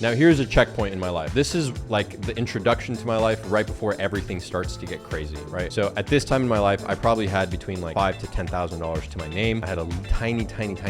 Now here's a checkpoint in my life. This is like the introduction to my life right before everything starts to get crazy, right? So at this time in my life, I probably had between like $5,000 to $10,000 to my name. I had a tiny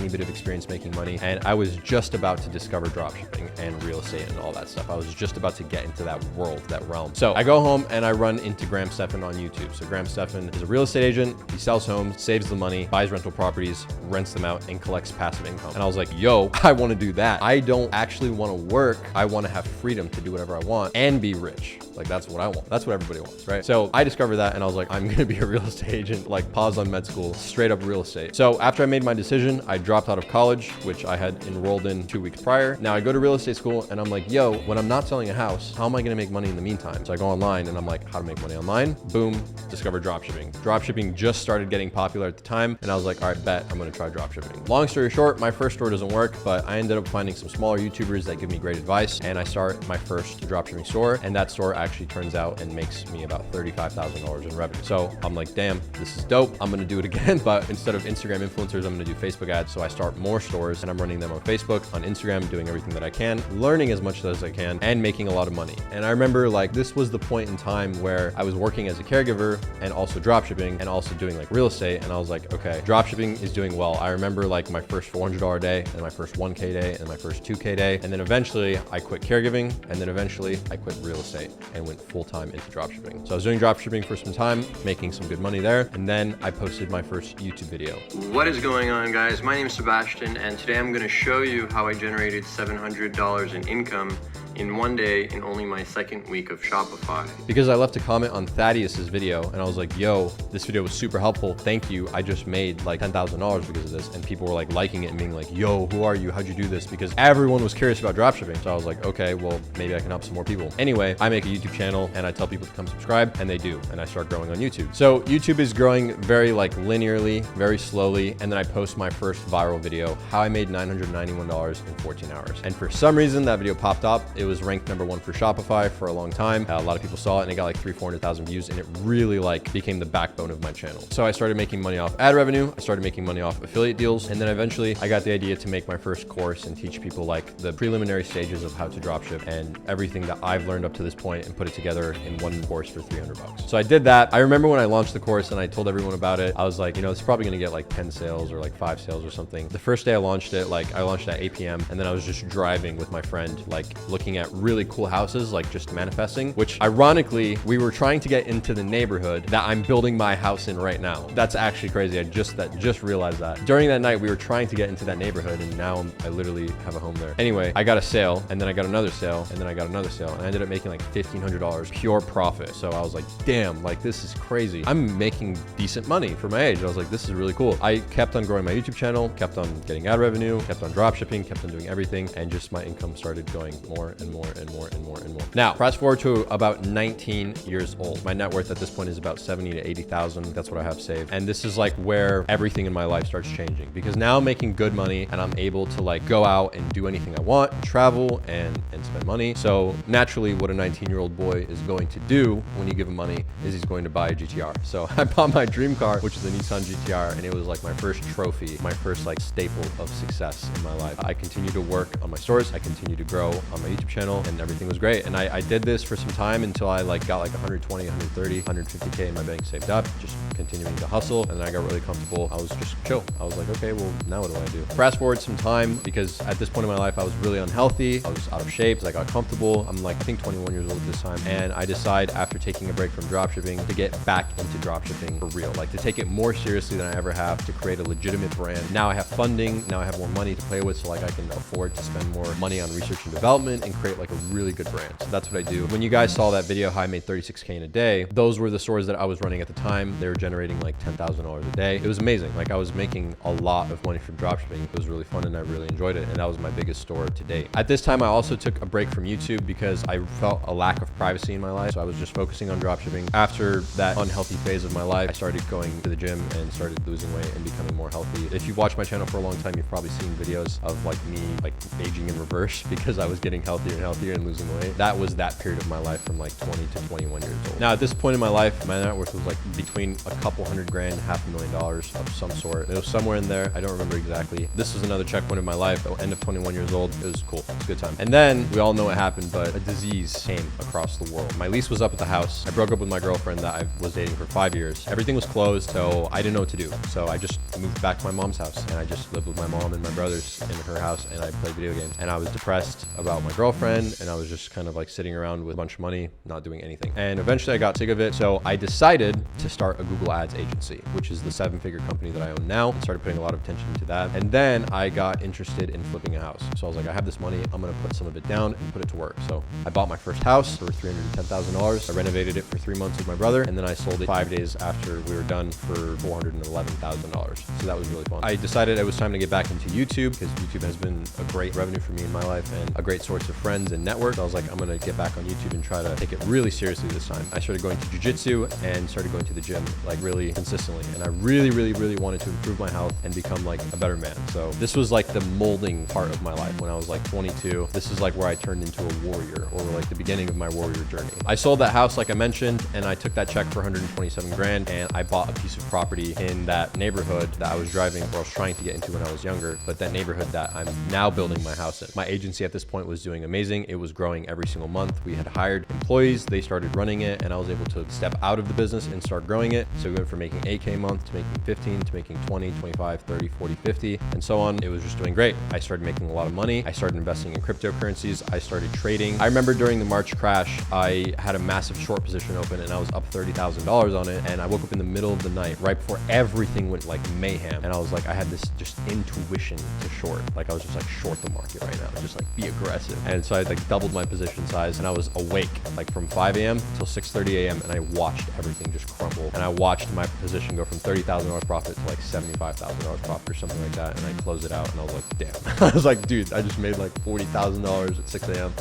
bit of experience making money, and I was just about to discover dropshipping and real estate and all that stuff. I was just about to get into that world, that realm. So I go home and I run into Graham Stephan on YouTube. So Graham Stephan is a real estate agent. He sells homes, saves the money, buys rental properties, rents them out, and collects passive income. And I was like, yo, I want to do that. I don't actually want to work. I want to have freedom to do whatever I want and be rich. Like, that's what I want. That's what everybody wants, right? So I discovered that and I was like, I'm going to be a real estate agent, like pause on med school, straight up real estate. So after I made my decision, I dropped out of college, which I had enrolled in 2 weeks prior. Now I go to real estate school and I'm like, yo, when I'm not selling a house, how am I going to make money in the meantime? So I go online and I'm like, how to make money online? Boom, discover dropshipping. Dropshipping just started getting popular at the time. And I was like, all right, bet I'm going to try dropshipping. Long story short, my first store doesn't work, but I ended up finding some smaller YouTubers that give me great advice. And I start my first dropshipping store. And that store actually turns out and makes me about $35,000 in revenue. So I'm like, damn, this is dope. I'm going to do it again. But instead of Instagram influencers, I'm going to do Facebook ads. So I start more stores and I'm running them on Facebook, on Instagram, doing everything that I can, learning as much as I can, and making a lot of money. And I remember like this was the point in time where I was working as a caregiver and also dropshipping and also doing like real estate. And I was like, okay, dropshipping is doing well. I remember like my first $400 day and my first 1K day and my first 2K day. And then eventually I quit caregiving. And then eventually I quit real estate and went full time into dropshipping. So I was doing dropshipping for some time, making some good money there. And then I posted my first YouTube video. What is going on, guys? My name is Sebastian, and today I'm going to show you how I generated $700 in income in one day in only my second week of Shopify. Because I left a comment on Thaddeus's video and I was like, yo, this video was super helpful. Thank you. I just made like $10,000 because of this. And people were like liking it and being like, yo, who are you? How'd you do this? Because everyone was curious about dropshipping. So I was like, okay, well, maybe I can help some more people. Anyway, I make a YouTube channel and I tell people to come subscribe, and they do. And I start growing on YouTube. So YouTube is growing very like linearly, very slowly. And then I post my first viral video, how I made $991 in 14 hours. And for some reason that video popped up. It was ranked #1 for Shopify for a long time. A lot of people saw it and it got like 300,000-400,000 views, and it really like became the backbone of my channel. So I started making money off ad revenue. I started making money off affiliate deals. And then eventually I got the idea to make my first course and teach people like the preliminary stages of how to dropship and everything that I've learned up to this point and put it together in one course for $300. So I did that. I remember when I launched the course and I told everyone about it, I was like, you know, it's probably going to get like 10 sales or like 5 sales or something. The first day I launched it, like I launched at 8 p.m. and then I was just driving with my friend, like looking at really cool houses, like just manifesting, which ironically, we were trying to get into the neighborhood that I'm building my house in right now. That's actually crazy. I just realized that. During that night, we were trying to get into that neighborhood, and now I literally have a home there. Anyway, I got a sale, and then I got another sale, and then I got another sale, and I ended up making like $1,500 pure profit. So I was like, damn, like this is crazy. I'm making decent money for my age. I was like, this is really cool. I kept on growing my YouTube channel, kept on getting ad revenue, kept on drop shipping, kept on doing everything, and just my income started going more and more and more and more and more. Now, fast forward to about 19 years old. My net worth at this point is about 70 to 80,000. That's what I have saved. And this is like where everything in my life starts changing, because now I'm making good money and I'm able to like go out and do anything I want, travel and spend money. So naturally, what a 19-year-old boy is going to do when you give him money is he's going to buy a GTR. So I bought my dream car, which is a Nissan GTR, and it was like my first trophy, my first like staple of success in my life. I continue to work on my stores. I continue to grow on my YouTube channel, and everything was great. And I did this for some time until I like got like 120, 130, 150K in my bank saved up, just continuing to hustle. And then I got really comfortable. I was just chill. I was like, okay, well, now what do I do? Fast forward some time, because at this point in my life, I was really unhealthy. I was out of shape. I got comfortable. I'm like, I think 21 years old at this time. And I decide after taking a break from dropshipping to get back into dropshipping for real, like to take it more seriously than I ever have, to create a legitimate brand. Now I have funding. Now I have more money to play with, so like I can afford to spend more money on research and development and create like a really good brand. So that's what I do. When you guys saw that video, how I made 36K in a day, those were the stores that I was running at the time. They were generating like $10,000 a day. It was amazing. Like I was making a lot of money from dropshipping. It was really fun and I really enjoyed it. And that was my biggest store to date. At this time, I also took a break from YouTube because I felt a lack of privacy in my life. So I was just focusing on dropshipping. After that unhealthy phase of my life, I started going to the gym and started losing weight and becoming more healthy. If you've watched my channel for a long time, you've probably seen videos of like me like aging in reverse because I was getting healthy healthier and healthier and losing weight. That was that period of my life from like 20 to 21 years old. Now at this point in my life, my net worth was like between a couple $100 grand, $500,000 of some sort. It was somewhere in there. I don't remember exactly. This was another checkpoint in my life. At the end of 21 years old, it was cool. It was a good time. And then we all know what happened, but a disease came across the world. My lease was up at the house. I broke up with my girlfriend that I was dating for 5 years. Everything was closed, so I didn't know what to do. So I just moved back to my mom's house, and I just lived with my mom and my brothers in her house, and I played video games. And I was depressed about my girlfriend, and I was just kind of like sitting around with a bunch of money, not doing anything. And eventually I got sick of it, so I decided to start a Google Ads agency, which is the 7-figure company that I own now, and started putting a lot of attention into that. And then I got interested in flipping a house. So I was like, I have this money, I'm gonna put some of it down and put it to work. So I bought my first house for $310,000. I renovated it for 3 months with my brother, and then I sold it 5 days after we were done for $411,000. So that was really fun. I decided it was time to get back into YouTube because YouTube has been a great revenue for me in my life and a great source of friends and network. So I was like, I'm gonna get back on YouTube and try to take it really seriously this time. I started going to jujitsu and started going to the gym like really consistently. And I really wanted to improve my health and become like a better man. So this was like the molding part of my life when I was like 22. This is like where I turned into a warrior, or like the beginning of my warrior journey. I sold that house like I mentioned, and I took that check for 127 grand, and I bought a piece of property in that neighborhood that I was driving, or I was trying to get into when I was younger, but that neighborhood that I'm now building my house in. My agency at this point was doing amazing. It was growing every single month. We had hired employees, they started running it, and I was able to step out of the business and start growing it. So we went from making 8K a month to making 15 to making 20, 25, 30, 40, 50, and so on. It was just doing great. I started making a lot of money. I started investing in cryptocurrencies. I started trading. I remember during the March crash, I had a massive short position open and I was up $30,000 on it. And I woke up in the middle of the night, right before everything went like mayhem. And I was like, I had this just intuition to short. Like I was just like, short the market right now. Just like be aggressive. And so I like doubled my position size, and I was awake like from 5 a.m. till 6:30 a.m. and I watched everything just crumble. And I watched my position go from $30,000 profit to like $75,000 profit or something like that. And I closed it out and I was like, damn. I was like, dude, I just made like $40,000 at 6 a.m.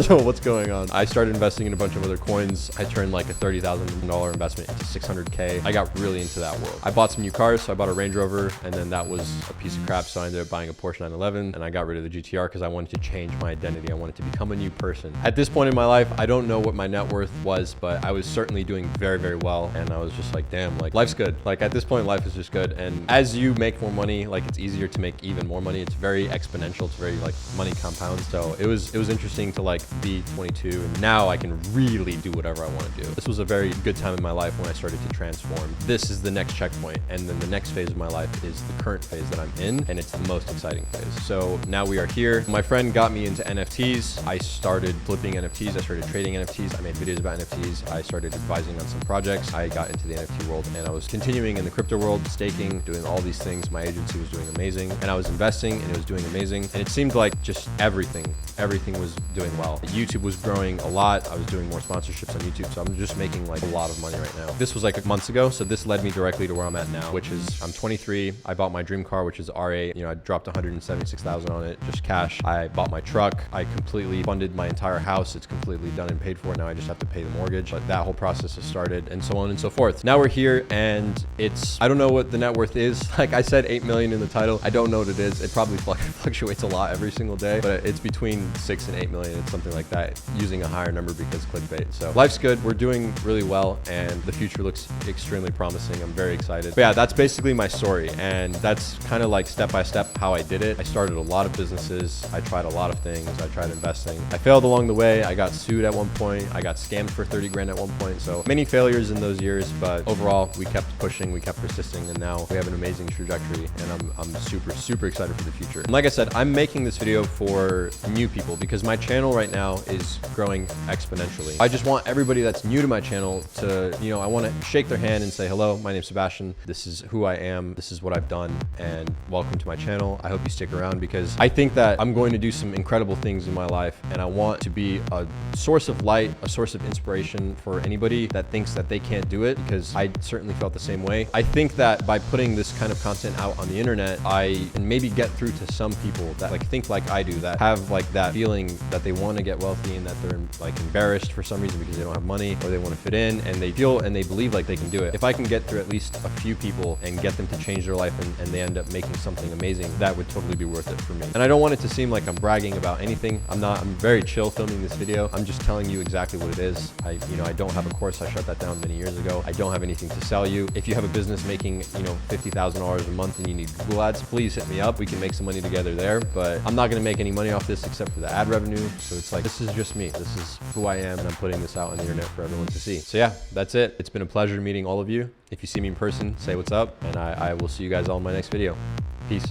So what's going on? I started investing in a bunch of other coins. I turned like a $30,000 investment into 600K. I got really into that world. I bought some new cars. So I bought a Range Rover, and then that was a piece of crap. So I ended up buying a Porsche 911, and I got rid of the GTR because I wanted to change my identity. I wanted to become a new person. At this point in my life, I don't know what my net worth was, but I was certainly doing very well. And I was just like, damn, like life's good. Like at this point, life is just good. And as you make more money, like it's easier to make even more money. It's very exponential. It's very like money compounds. So it was interesting to like be 22, and now I can really do whatever I want to do. This was a very good time in my life when I started to transform. This is the next checkpoint, and then the next phase of my life is the current phase that I'm in, and it's the most exciting phase. So now we are here. My friend got me into NFTs. I started flipping NFTs. I started trading NFTs. I made videos about NFTs. I started advising on some projects. I got into the NFT world, and I was continuing in the crypto world, staking, doing all these things. My agency was doing amazing, and I was investing, and it was doing amazing. And it seemed like just everything was doing well. YouTube was growing a lot. I was doing more sponsorships on YouTube, so I'm just making like a lot of money right now. This was like months ago, so this led me directly to where I'm at now, which is I'm 23. I bought my dream car, which is R8. You know, I dropped 176,000 on it, just cash. I bought my truck. I completely funded my entire house. It's completely done and paid for. Now I just have to pay the mortgage. But that whole process has started, and so on and so forth. Now we're here, and I don't know what the net worth is. Like I said, 8 million in the title. I don't know what it is. It probably fluctuates a lot every single day, but it's between 6 and 8 million. It's something like that, using a higher number because clickbait. So life's good. We're doing really well, and the future looks extremely promising. I'm very excited. But yeah, that's basically my story, and that's kind of like step by step how I did it. I started a lot of businesses. I tried a lot of things. I tried investing. I failed along the way. I got sued at one point. I got scammed for 30 grand at one point. So many failures in those years, but overall we kept pushing, we kept persisting, and now we have an amazing trajectory, and I'm super excited for the future. And like I said, I'm making this video for new people because my channel right now is growing exponentially. I just want everybody that's new to my channel to, you know, I want to shake their hand and say, hello, my name's Sebastian. This is who I am. This is what I've done, and welcome to my channel. I hope you stick around because I think that I'm going to do some incredible things in my life, and I want to be a source of light, a source of inspiration for anybody that thinks that they can't do it, because I certainly felt the same way. I think that by putting this kind of content out on the internet, I can maybe get through to some people that like think like I do, that have like that feeling that they want to get wealthy and that they're like embarrassed for some reason because they don't have money, or they want to fit in, and they feel and they believe like they can do it. If I can get through at least a few people and get them to change their life, and they end up making something amazing, that would totally be worth it for me. And I don't want it to seem like I'm bragging about anything. I'm very chill filming this video. I'm just telling you exactly what it is. I don't have a course. I shut that down many years ago. I don't have anything to sell you. If you have a business making, $50,000 a month and you need Google ads, please hit me up. We can make some money together there, but I'm not gonna make any money off this except for the ad revenue. So it's like, this is just me. This is who I am, and I'm putting this out on the internet for everyone to see. So yeah, that's it. It's been a pleasure meeting all of you. If you see me in person, say what's up, and I will see you guys all in my next video. Peace.